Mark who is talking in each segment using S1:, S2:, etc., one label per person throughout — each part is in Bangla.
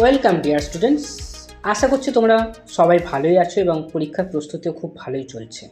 S1: ওয়েলকাম ডিয়ার স্টুডেন্টস, আশা করছি তোমরা সবাই ভালোই আছো এবং পরীক্ষার প্রস্তুতিও খুব ভালোই চলছে।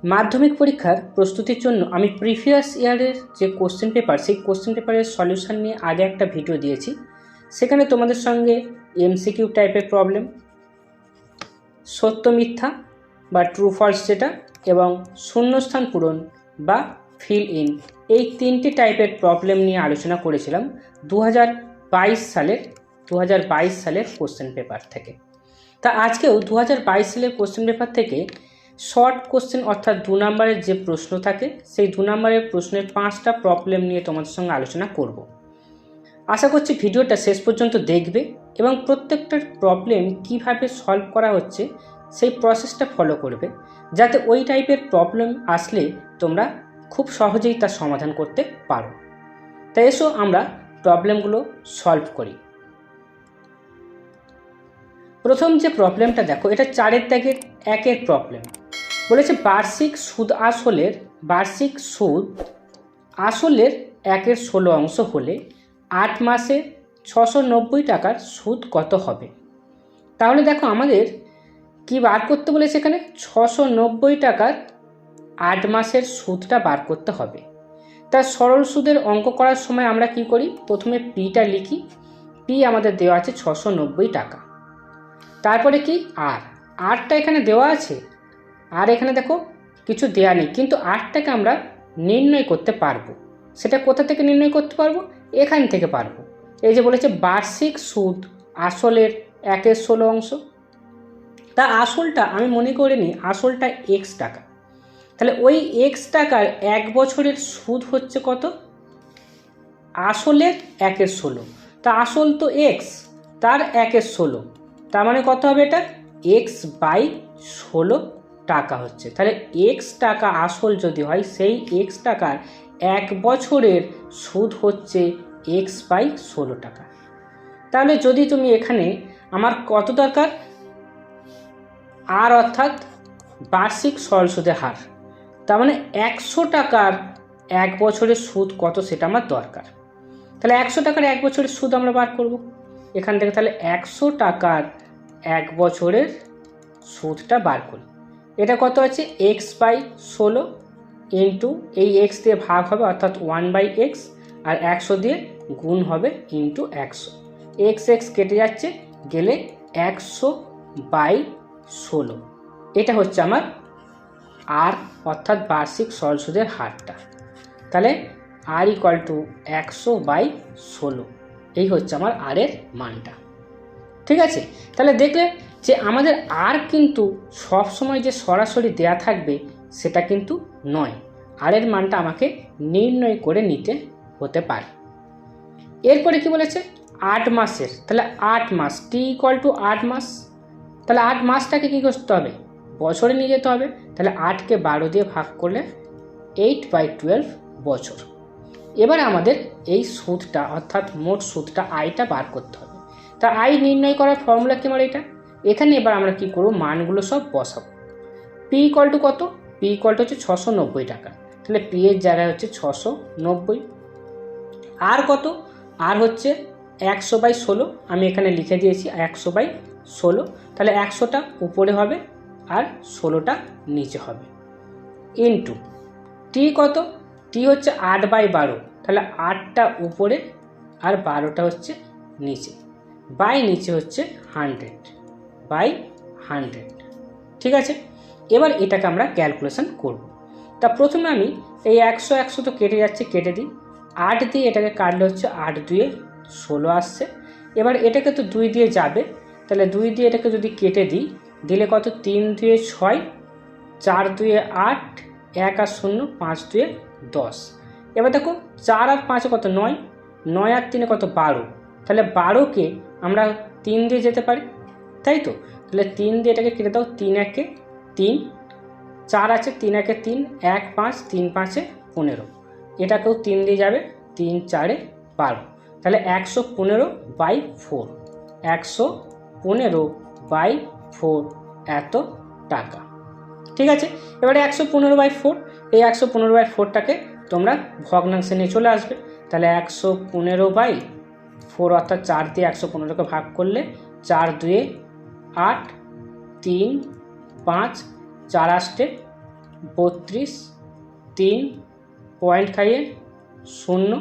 S1: মাধ্যমিক পরীক্ষার প্রস্তুতির জন্য আমি প্রিভিয়াস ইয়ারের যে কোশ্চেন পেপার, সেই কোশ্চেন পেপারের সলিউশন নিয়ে আগে একটা ভিডিও দিয়েছি। সেখানে তোমাদের সঙ্গে এমসিকিউ টাইপের প্রবলেম, সত্য মিথ্যা বা ট্রু ফলস যেটা, এবং শূন্যস্থান পূরণ বা ফিল ইন, এই তিনটি টাইপের প্রবলেম নিয়ে আলোচনা করেছিলাম 2022 সালের কোশ্চেন পেপার থেকে। তা আজকেও 2022 সালের কোশ্চেন পেপার থেকে শর্ট কোশ্চেন অর্থাৎ 2 নম্বরের যে প্রশ্ন থাকে, সেই 2 নম্বরের প্রশ্নের 5টা প্রবলেম নিয়ে তোমাদের সঙ্গে আলোচনা করব। আশা করছি ভিডিওটা শেষ পর্যন্ত দেখবে এবং প্রত্যেকটার প্রবলেম কিভাবে সলভ করা হচ্ছে সেই প্রসেসটা ফলো করবে, যাতে ওই টাইপের প্রবলেম আসলে তোমরা খুব সহজেই তার সমাধান করতে পারো। তাই এসো আমরা প্রবলেমগুলো সলভ করি। প্রথম যে প্রবলেমটা দেখো, এটা 4 দাগের 1 প্রবলেম। বলেছে বার্ষিক সুদ আসলের 1/16 অংশ হলে 8 মাসে 690 টাকার সুদ কত হবে? তাহলে দেখো আমাদের কি বার করতে বলেছে, এখানে 690 টাকার 8 মাসের সুদটা বার করতে হবে। তার সরল সুদের অঙ্ক করার সময় আমরা কি করি, প্রথমে পিটা লিখি। পি আমাদের দেওয়া আছে 690 টাকা। তারপরে কি আরটা এখানে দেওয়া আছে, আর এখানে দেখো কিছু দেওয়া নেই, কিন্তু আরটাকে আমরা নির্ণয় করতে পারবো। সেটা কোথা থেকে নির্ণয় করতে পারবো? এখান থেকে পারবো। এই যে বলেছে বার্ষিক সুদ আসলের 1/16 অংশ, তা আসলটা আমি মনে করে নিই আসলটা এক্স টাকা। তাহলে ওই এক্স টাকার 1 বছরের সুদ হচ্ছে কত? আসলের 1/16। তা আসল তো এক্স, তার 1/16, তার মানে কত হবে? এটা x/16 টাকা হচ্ছে। তাহলে এক্স টাকা আসল যদি হয়, সেই এক্স টাকার 1 বছরের সুদ হচ্ছে x/16 টাকা। তাহলে যদি তুমি এখানে আমার কত দরকার, আর অর্থাৎ বার্ষিক সরল সুদের হার, তার মানে 100 টাকার 1 বছরের সুদ কত সেটা আমার দরকার। তাহলে 100 টাকার 1 বছরের সুদ আমরা বার করব এখান থেকে। তাহলে 100 টাকার 1 বছরের সুদটা বার করি। এটা কত আছে? x/16 ইন্টু এই এক্স দিয়ে ভাগ হবে অর্থাৎ 1/x, আর 100 দিয়ে গুণ হবে ইন্টু 100। এক্স কেটে যাচ্ছে, গেলে 100/16। এটা হচ্ছে আমার আর অর্থাৎ বার্ষিক সরল সুদের হারটা। তাহলে আর ইকুয়াল টু 100/16, এই হচ্ছে আমার আর এর মানটা। ঠিক আছে, তাহলে দেখলে যে আমাদের আর কিন্তু সব সময় যে সরাসরি দেয়া থাকবে সেটা কিন্তু নয়, আর এর মানটা আমাকে নির্ণয় করে নিতে হতে পারে। এরপরে কি বলেছে? 8 মাসের, তাহলে 8 মাস টি ইকুয়াল টু 8 মাস। তাহলে 8 মাসটাকে কী করতে হবে? বছরে নিয়ে যেতে হবে। তাহলে 8কে 12 দিয়ে ভাগ করলে 8/12 বছর। এবার আমাদের এই সুদটা অর্থাৎ মোট সুদটা আয়টা বার করতে হবে। তা আয় নির্ণয় করার ফর্মুলা কি আমার এটা? এখানে এবার আমরা কি করব, মানগুলো সব বসাবো। পি ইকুয়াল টু কত? পি ইকুয়াল টু হচ্ছে 690 টাকা। তাহলে পি এর জায়গায় হচ্ছে 690। আর কত? আর হচ্ছে 100/16, আমি এখানে লিখে দিয়েছি 100/16। তাহলে 100টা উপরে হবে আর 16টা নিচে হবে, ইন্টু টি কত? টি হচ্ছে 8/12, তাহলে 8টা উপরে আর 12টা হচ্ছে নিচে, বাই নিচে হচ্ছে 100/100। ঠিক আছে, এবার এটাকে আমরা ক্যালকুলেশন করব। তা প্রথমে আমি এই 100 তো কেটে যাচ্ছে, কেটে দিই। 8 দিয়ে এটাকে কাটলে হচ্ছে 8 2 16 আসছে। এবার এটাকে তো 2 দিয়ে যাবে, তাহলে 2 দিয়ে এটাকে যদি কেটে দিই, দিলে কত? 3 2 6, 4 2 8, 1 আর 0, 5 2 10। এবার দেখো 4 আর 5 কত? 9, 9 আর 3 কত? 12। তাহলে 12কে আমরা 3 দিয়ে যেতে পারি, তাই তো? তাহলে 3 দিয়ে এটাকে কেটে দাও, 3 1 3, 4 আছে, 3 1 3, 1 5, 3 5 15। এটাকেও 3 দিয়ে যাবে, 3 4 12। তাহলে 115/4, 115/4 এত টাকা। ঠিক আছে, এবারে 115/4, এই 115/4টাকে তোমরা ভগ্নাংশে নিয়ে চলে আসবে। তাহলে 115/4 4 অর্থাৎ 4 দিয়ে 115কে ভাগ করলে 4 2 8, 3 5, 4 8 32, 3 পয়েন্ট খাইয়ে 0,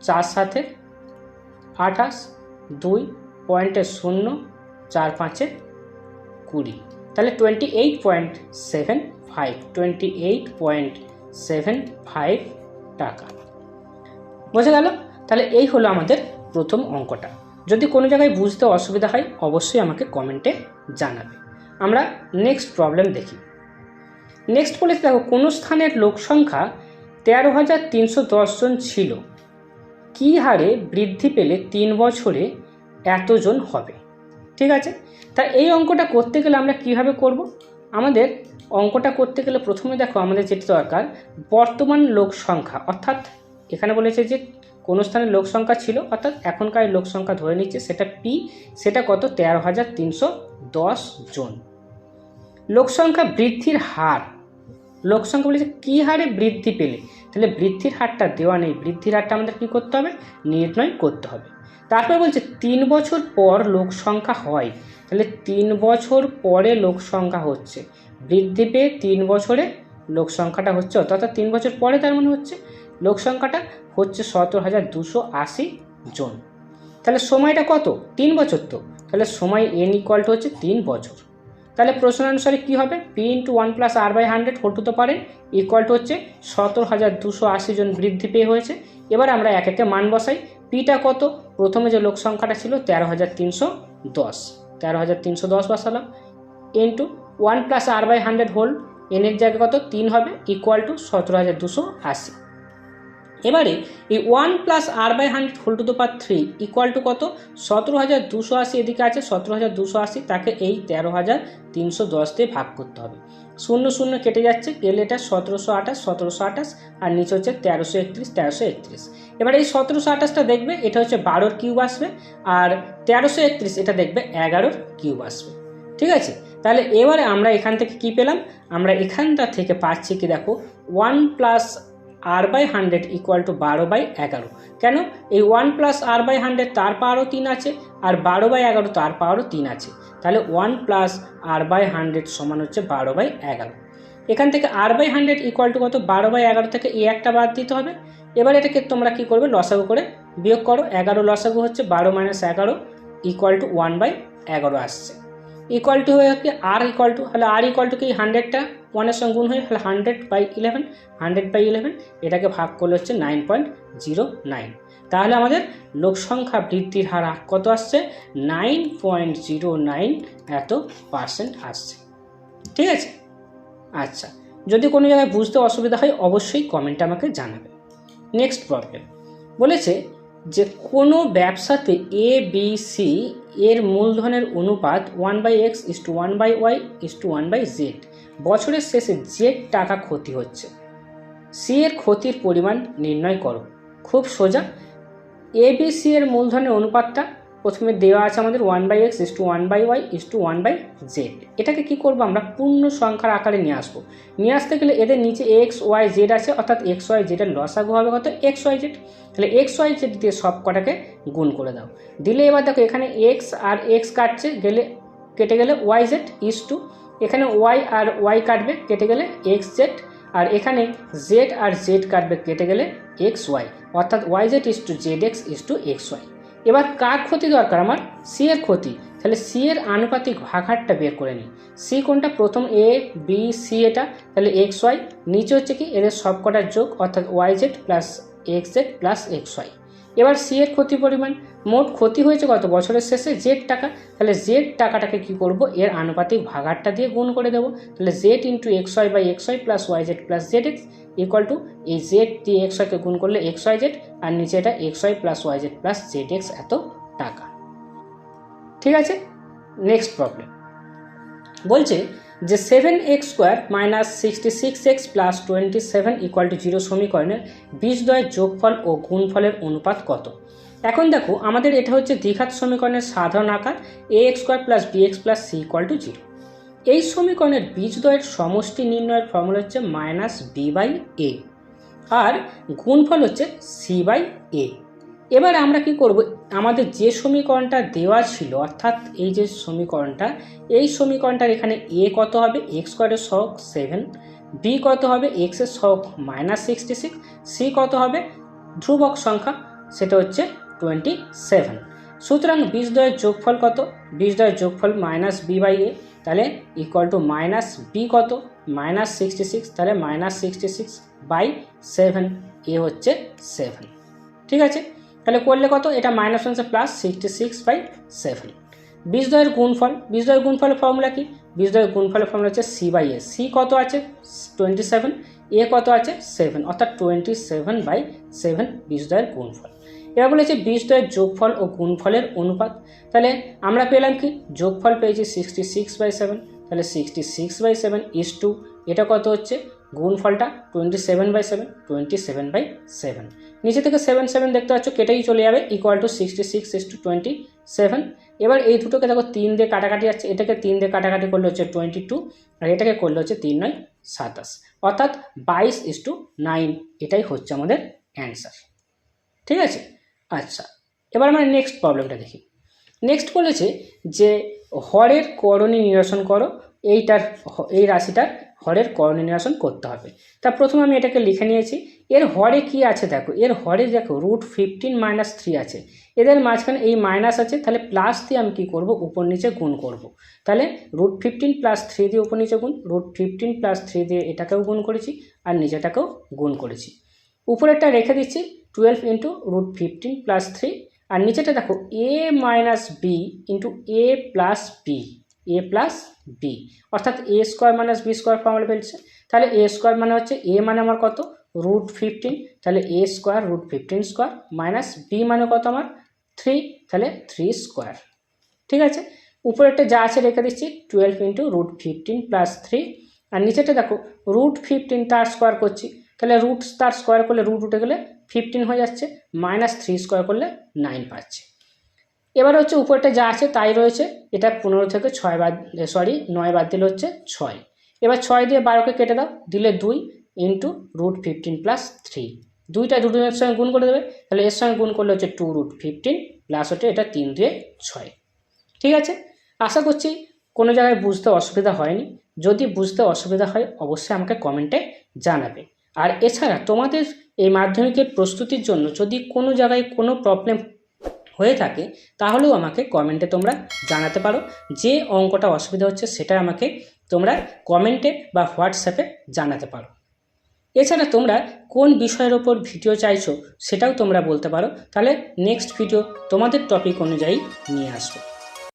S1: 4 7 28, 2 পয়েন্টে 0, 4 5 20, তাহলে 28.75 টাকা। বোঝা গেল? তাহলে এই হলো আমাদের প্রথম অঙ্কটা। যদি কোনো জায়গায় বুঝতে অসুবিধা হয় অবশ্যই আমাকে কমেন্টে জানাবে। আমরা নেক্সট প্রবলেম দেখি। নেক্সট বলেছে দেখো, কোনো স্থানের লোক সংখ্যা 13,310 জন ছিল, কী হারে বৃদ্ধি পেলে 3 বছরে এতজন হবে? ঠিক আছে, তা এই অঙ্কটা করতে গেলে আমরা কিভাবে করব? আমাদের অঙ্কটা করতে গেলে প্রথমে দেখো আমাদের যেটা দরকার বর্তমান লোক সংখ্যা, অর্থাৎ এখানে বলেছে যে কোনো স্থানে লোক সংখ্যা ছিল, অর্থাৎ এখনকার লোক সংখ্যা ধরে নিচ্ছে সেটা পি, সেটা কত? 13,310 জন। লোক সংখ্যা বৃদ্ধির হার, লোক সংখ্যা বলেছে কী হারে বৃদ্ধি পেলে, তাহলে বৃদ্ধির হারটা দেওয়া নেই, বৃদ্ধির হারটা আমাদের কী করতে হবে? নির্ণয় করতে হবে। তারপরে বলছে 3 বছর পর লোক সংখ্যা হয়, তাহলে 3 বছর পরে লোক সংখ্যা হচ্ছে, বৃদ্ধি পেয়ে 3 বছরে লোক সংখ্যাটা হচ্ছে, অর্থাৎ 3 বছর পরে তার মানে হচ্ছে লোক সংখ্যাটা হচ্ছে 17,280 জন। তাহলে সময়টা কত? 3 বছর, তো তাহলে সময় n ইকুয়াল টু হচ্ছে 3 বছর। তাহলে প্রশ্ন অনুসারে কী হবে? p × 1 + r/100 whole to the power n equal to হচ্ছে 17,280 জন বৃদ্ধি পেয়ে হয়েছে। এবার আমরা এক একে মান বসাই। পিটা কত? প্রথমে যে লোক সংখ্যাটা ছিল 13,310 বসালাম, ইন্টু 1 + r/100 হোল, এনের জায়গায় কত? 3 হবে, ইকুয়াল টু 17,280। এবারে এই 1 + r/100 whole to the power 3 equal to কত? 17,280 এদিকে আছে, 17,280 তাকে এই 13,310 দিয়ে ভাগ করতে হবে। 0 0 কেটে যাচ্ছে, গেলে এটা 1728 আর নিচে হচ্ছে 1331। এবার এই 1728টা দেখবে এটা হচ্ছে 12 কিউব আসবে, আর 1331 এটা দেখবে 11 কিউব আসবে। ঠিক আছে, তাহলে এবারে আমরা এখান থেকে কি পেলাম? আমরা এখানটা থেকে পাচ্ছি কি দেখো, 1 + r/100 ইকুয়াল টু 12/11। কেন? এই 1 + r/100 তার পাওয়ারও 3 আছে, আর 12/11 তার পাওয়ারও 3 আছে, তাহলে 1 + r/100 সমান হচ্ছে 12/11। এখান থেকে r/100 ইকুয়াল টু কত? 12/11 থেকে এই একটা বাদ দিতে হবে। এবার এটাকে তোমরা কি করবে? লসাগু করে বিয়োগ করো। 11 লসাগু হচ্ছে 12 - 11 ইকুয়াল টু 1/11 আসছে। ইকুয়াল টু হয়ে কি আর ইকুয়াল টু, তাহলে আর ইকুয়াল টু কি 100টা 1-এর সঙ্গে গুণ হয়ে, তাহলে 100/11 এটাকে ভাগ করলে হচ্ছে 9.09। তাহলে আমাদের লোক সংখ্যা বৃদ্ধির হার কত আসছে? 9.09 % আসছে। ঠিক আছে, আচ্ছা, যদি কোনো জায়গায় বুঝতে অসুবিধা হয় অবশ্যই কমেন্টে আমাকে জানাবে। নেক্সট প্রবলেম বলেছে যে কোনো ব্যবসাতে ABC এর মূলধনের অনুপাত 1/x = 1/y = 1/z, বছরের শেষে z টাকা ক্ষতি হচ্ছে, C এর ক্ষতির পরিমাণ নির্ণয় করো। খুব সোজা। ABC এর মূলধনের অনুপাতটা প্রথমে দেওয়া আছে আমাদের 1/x = 1/y = 1/z। এটাকে কি করব? আমরা পূর্ণ সংখ্যার আকারে নিয়ে আসবো। নিয়ে আসতে গেলে এদের নিচে x y z আছে, অর্থাৎ x y z এর লসাগু হবে কত? x y z। তাহলে x y z দিয়ে সব কটাকে গুণ করে দাও। দিলে এবার দেখো এখানে x আর x কাটছে, কেটে গেলে y z = এখানে y আর y কাটবে, কেটে গেলে x z, আর এখানে z আর z কাটবে, কেটে গেলে x y, অর্থাৎ y z = zx = x y। এবার কার ক্ষতি দরকার? আমার C এর ক্ষতি। তাহলে C এর আনুপাতিক ভাগহারটা বের করে নিই। C কোনটা? প্রথম A B C এটা, তাহলে x y, নিচে হচ্ছে কি এদের সব কটার যোগ, অর্থাৎ y z + x z + x y। এবার C এর ক্ষতি পরিমাণ, মোট ক্ষতি হয়েছে কত? বছরের শেষে z টাকা, তাহলে z টাকাটাকে কি করব? এর আনুপাতিক ভাগহারটা দিয়ে গুণ করে দেবো। তাহলে z × xy/xy + yz + zx equal to এই z দিয়ে xy-কে গুণ করলে xyz, আর নিচে এটা xy + yz + zx এত টাকা। ঠিক আছে, নেক্সট প্রবলেম বলছে যে 7x² - 66x + 27 = 0 সমীকরণের বীজদ্বয়ের যোগফল ও গুণফলের অনুপাত কত? এখন দেখো আমাদের এটা হচ্ছে দ্বিঘাত সমীকরণের সাধারণ আকার, ax² + bx + c = 0। এই সমীকরণের বীজদ্বয়ের সমষ্টি নির্ণয়ের ফর্মুলা হচ্ছে -b/a, আর গুণফল হচ্ছে c/a। এবার আমরা কি করব, আমাদের যে সমীকরণটা দেওয়া ছিল অর্থাৎ এই যে সমীকরণটা, এই সমীকরণটার এখানে এ কত হবে এক্স স্কোয়ারের সহগ 7, বি কত হবে এক্স এর সহগ -66, সি কত হবে ধ্রুবক সংখ্যা সেটা হচ্ছে 27। সুতরাং বীজদ্বয়ের যোগফল কত, বীজদ্বয়ের যোগফল -b/a, তাহলে ইকুয়াল টু -b কত -66, তাহলে -66/7, এ হচ্ছে 7। ঠিক আছে, তাহলে করলে কত, এটা -1 প্লাস 66/7। বীজদ্বয়ের গুণফল, বীজদ্বয়ের গুণফলের ফর্মুলা কি, বীজদ্বয়ের গুণফলের ফর্মুলা হচ্ছে c/a, c কত আছে 27, এ কত আছে 7, অর্থাৎ 27/7 বীজদ্বয়ের গুণফল। এবার বলেছে বীজদ্বয়ের যোগফল ও গুণফলের অনুপাত, তাহলে আমরা পেলাম কি যোগফল পেয়েছি 66/7, তাহলে 66/7 ইস টু এটা কত হচ্ছে গুণফলটা 27/7, 27/7, নিচে থেকে 7 7 দেখতে পাচ্ছ কেটেই চলে যাবে, ইকুয়াল টু 66/27। এবার এই দুটোকে দেখো 3 দিয়ে কাটাকাটি যাচ্ছে, এটাকে 3 দিয়ে কাটাকাটি করলে হচ্ছে 22, আর এটাকে করলে হচ্ছে 3 9 27, অর্থাৎ 22:9, এটাই হচ্ছে আমাদের অ্যান্সার। ঠিক আছে, আচ্ছা এবার আমরা নেক্সট প্রবলেমটা দেখি। নেক্সট বলেছে যে হরের করণী নিরসন করো, এই রাশিটার হরের করণী নিরসন করতে হবে। তা প্রথমে আমি এটাকে লিখে নিয়েছি, এর হরে কি আছে দেখো, এর হরে দেখো √15 - 3 আছে, এদের মাঝখানে এই মাইনাস আছে, তাহলে প্লাস দিয়ে আমি কী করব উপর নিচে গুণ করব, তাহলে √15 + 3 দিয়ে উপর নিচে গুণ, √15 + 3 দিয়ে এটাকেও গুণ করেছি আর নিচেটাকেও গুণ করেছি, উপরেরটা রেখে দিচ্ছি 12 × √15 + 3, আর নিচেটা দেখো a - b × a + b, a + b, অর্থাৎ a² - b² ফর্মুলা ফেলছে, তাহলে a² মানে হচ্ছে a মানে আমার কত √15, তাহলে a² √15² মাইনাস b মানে কত আমার 3, তাহলে 3²। ঠিক আছে, উপরেরটা যা আছে রেখে দিচ্ছি 12 × √15 + 3, আর নিচেটা দেখো √15 তার স্কোয়ার করছি, তাহলে তার স্কোয়ার করলে রুট উঠে গেলে 15 হয়ে যাচ্ছে, -3² করলে 9 পাচ্ছি। এবার হচ্ছে উপরটা যা আছে তাই রয়েছে, এটা 15 থেকে 9 বাদ দিলে হচ্ছে 6, এবার 6 দিয়ে 12কে কেটে দাও, দিলে 2 × √15 + 3, দুইটা দুটোর সঙ্গে গুণ করে দেবে, তাহলে এর সঙ্গে গুণ করলে হচ্ছে 2√15 প্লাস হচ্ছে এটা 3 × 6। ঠিক আছে, আশা করছি কোনো জায়গায় বুঝতে অসুবিধা হয়নি, যদি বুঝতে অসুবিধা হয় অবশ্যই আমাকে কমেন্টে জানাবে। আর এছাড়া তোমাদের এই মাধ্যমিকের প্রস্তুতির জন্য যদি কোনো জায়গায় কোনো প্রবলেম হয়ে থাকে তাহলেও আমাকে কমেন্টে তোমরা জানাতে পারো, যে অঙ্কটা অসুবিধা হচ্ছে সেটা আমাকে তোমরা কমেন্টে বা হোয়াটসঅ্যাপে জানাতে পারো। এছাড়া তোমরা কোন বিষয়ের ওপর ভিডিও চাইছো সেটাও তোমরা বলতে পারো, তাহলে নেক্সট ভিডিও তোমাদের টপিক অনুযায়ী নিয়ে আসবো।